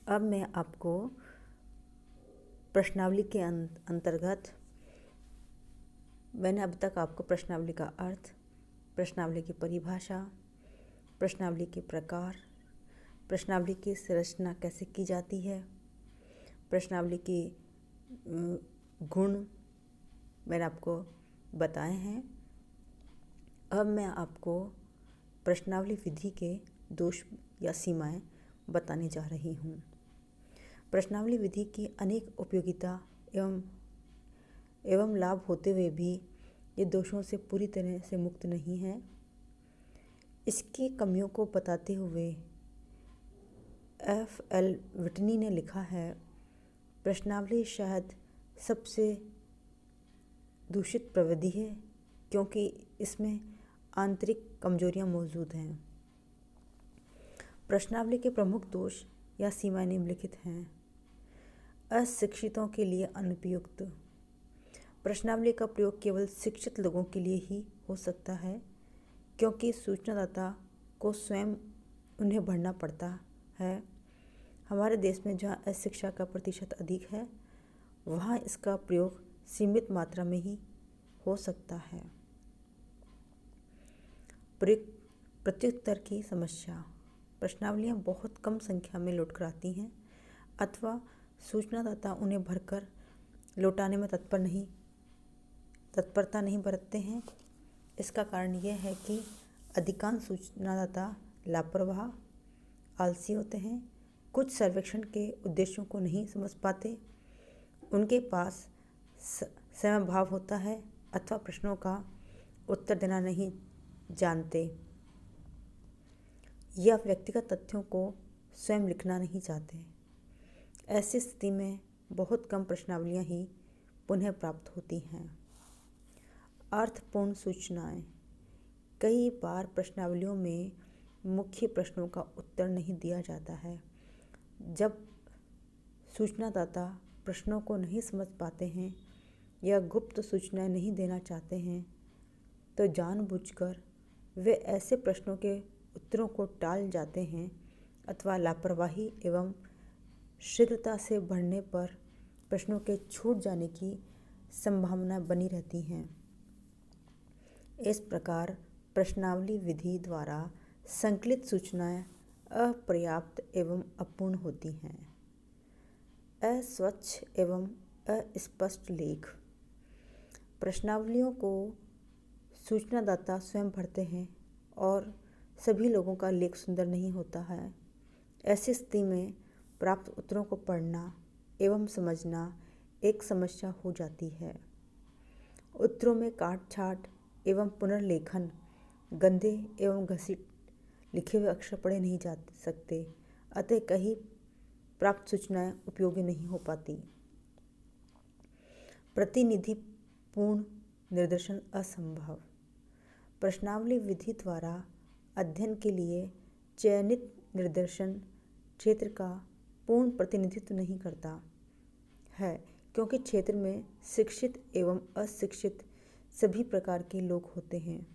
अब मैं आपको प्रश्नावली के अंतर्गत मैंने अब तक आपको प्रश्नावली का अर्थ, प्रश्नावली की परिभाषा, प्रश्नावली के प्रकार, प्रश्नावली की संरचना कैसे की जाती है, प्रश्नावली की गुण मैंने आपको बताए हैं। अब मैं आपको प्रश्नावली विधि के दोष या सीमाएं बताने जा रही हूँ। प्रश्नावली विधि की अनेक उपयोगिता एवं लाभ होते हुए भी ये दोषों से पूरी तरह से मुक्त नहीं है। इसकी कमियों को बताते हुए F.L. विटनी ने लिखा है, प्रश्नावली शायद सबसे दूषित प्रविधि है क्योंकि इसमें आंतरिक कमजोरियां मौजूद हैं। प्रश्नावली के प्रमुख दोष या सीमाएं निम्नलिखित हैं। अशिक्षितों के लिए अनुपयुक्त। प्रश्नावली का प्रयोग केवल शिक्षित लोगों के लिए ही हो सकता है क्योंकि सूचनादाता को स्वयं उन्हें भरना पड़ता है। हमारे देश में जहाँ अशिक्षा का प्रतिशत अधिक है वहाँ इसका प्रयोग सीमित मात्रा में ही हो सकता है। प्रत्युत्तर की समस्या। प्रश्नावलियाँ बहुत कम संख्या में लौट कर आती हैं अथवा सूचनादाता उन्हें भरकर लौटाने में तत्परता नहीं बरतते हैं। इसका कारण यह है कि अधिकांश सूचनादाता लापरवाह, आलसी होते हैं, कुछ सर्वेक्षण के उद्देश्यों को नहीं समझ पाते, उनके पास समयभाव होता है अथवा प्रश्नों का उत्तर देना नहीं जानते या व्यक्तिगत तथ्यों को स्वयं लिखना नहीं चाहते। ऐसी स्थिति में बहुत कम प्रश्नावलियाँ ही पुनः प्राप्त होती हैं। अर्थपूर्ण सूचनाएं। कई बार प्रश्नावलियों में मुख्य प्रश्नों का उत्तर नहीं दिया जाता है। जब सूचनादाता प्रश्नों को नहीं समझ पाते हैं या गुप्त सूचनाएं नहीं देना चाहते हैं तो जानबूझकर वे ऐसे प्रश्नों के उत्तरों को टाल जाते हैं अथवा लापरवाही एवं शीघ्रता से भरने पर प्रश्नों के छूट जाने की संभावना बनी रहती हैं। इस प्रकार प्रश्नावली विधि द्वारा संकलित सूचनाएं अपर्याप्त एवं अपूर्ण होती हैं। अस्वच्छ एवं अस्पष्ट लेख। प्रश्नावलियों को सूचनादाता स्वयं भरते हैं और सभी लोगों का लेख सुंदर नहीं होता है। ऐसी स्थिति में प्राप्त उत्तरों को पढ़ना एवं समझना एक समस्या हो जाती है। उत्तरों में काट छाट एवं पुनर्लेखन, गंदे एवं घसीट लिखे हुए अक्षर पढ़े नहीं जा सकते, अतः कई प्राप्त सूचनाएं उपयोगी नहीं हो पाती। प्रतिनिधिपूर्ण निर्देशन असंभव। प्रश्नावली विधि द्वारा अध्ययन के लिए चयनित निर्देशन क्षेत्र का पूर्ण प्रतिनिधित्व नहीं करता है क्योंकि क्षेत्र में शिक्षित एवं अशिक्षित सभी प्रकार के लोग होते हैं,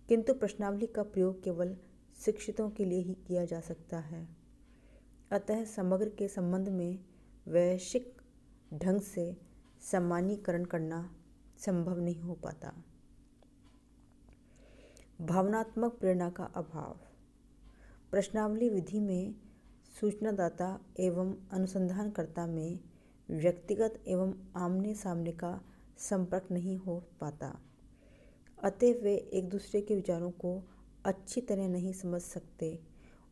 किंतु प्रश्नावली का प्रयोग केवल शिक्षितों के लिए ही किया जा सकता है। अतः समग्र के संबंध में वैश्विक ढंग से सामान्यीकरण करना संभव नहीं हो पाता। भावनात्मक प्रेरणा का अभाव। प्रश्नावली विधि में सूचनादाता एवं अनुसंधानकर्ता में व्यक्तिगत एवं आमने सामने का संपर्क नहीं हो पाता, अतः वे एक दूसरे के विचारों को अच्छी तरह नहीं समझ सकते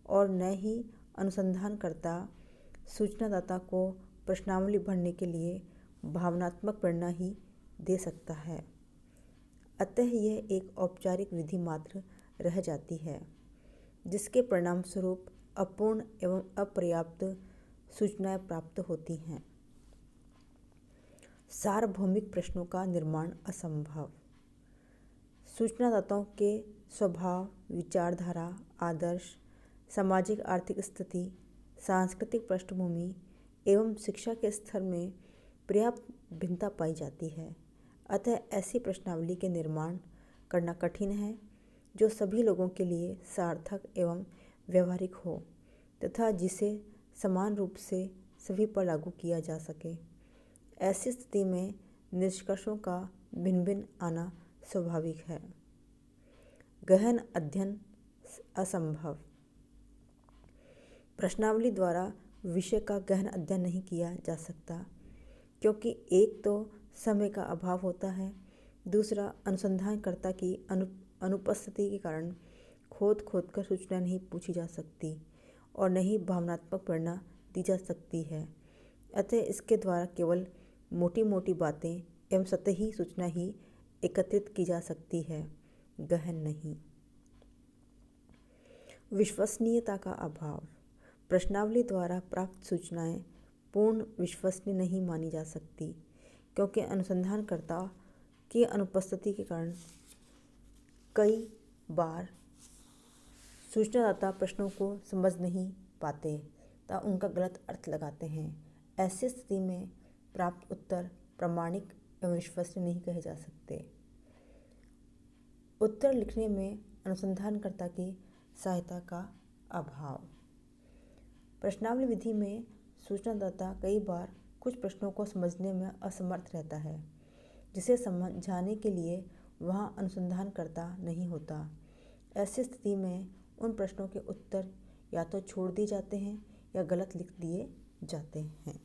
और न ही अनुसंधानकर्ता सूचनादाता को प्रश्नावली भरने के लिए भावनात्मक प्रेरणा ही दे सकता है। अतः यह एक औपचारिक विधि मात्र रह जाती है जिसके परिणाम स्वरूप अपूर्ण एवं अपर्याप्त सूचनाएं प्राप्त होती हैं। सार्वभौमिक प्रश्नों का निर्माण असंभव। सूचनादाताओं के स्वभाव, विचारधारा, आदर्श, सामाजिक आर्थिक स्थिति, सांस्कृतिक पृष्ठभूमि एवं शिक्षा के स्तर में पर्याप्त भिन्नता पाई जाती है। अतः ऐसी प्रश्नावली के निर्माण करना कठिन है जो सभी लोगों के लिए सार्थक एवं व्यवहारिक हो तथा जिसे समान रूप से सभी पर लागू किया जा सके। ऐसी स्थिति में निष्कर्षों का भिन्न भिन्न आना स्वाभाविक है। गहन अध्ययन असंभव। प्रश्नावली द्वारा विषय का गहन अध्ययन नहीं किया जा सकता, क्योंकि एक तो समय का अभाव होता है, दूसरा अनुसंधानकर्ता की अनुपस्थिति के कारण खोद कर सूचना नहीं पूछी जा सकती और न ही भावनात्मक प्रेरणा दी जा सकती है। अतः इसके द्वारा केवल मोटी मोटी बातें एवं सतही सूचना ही एकत्रित की जा सकती है, गहन नहीं। विश्वसनीयता का अभाव। प्रश्नावली द्वारा प्राप्त सूचनाएं पूर्ण विश्वसनीय नहीं मानी जा सकती, क्योंकि अनुसंधानकर्ता की अनुपस्थिति के कारण कई बार सूचनादाता प्रश्नों को समझ नहीं पाते तथा उनका गलत अर्थ लगाते हैं। ऐसी स्थिति में प्राप्त उत्तर प्रामाणिक एवं विश्वसनीय नहीं कहे जा सकते। उत्तर लिखने में अनुसंधानकर्ता की सहायता का अभाव। प्रश्नावली विधि में सूचनादाता कई बार कुछ प्रश्नों को समझने में असमर्थ रहता है, जिसे समझाने के लिए वहाँ अनुसंधानकर्ता नहीं होता। ऐसी स्थिति में उन प्रश्नों के उत्तर या तो छोड़ दिए जाते हैं या गलत लिख दिए जाते हैं।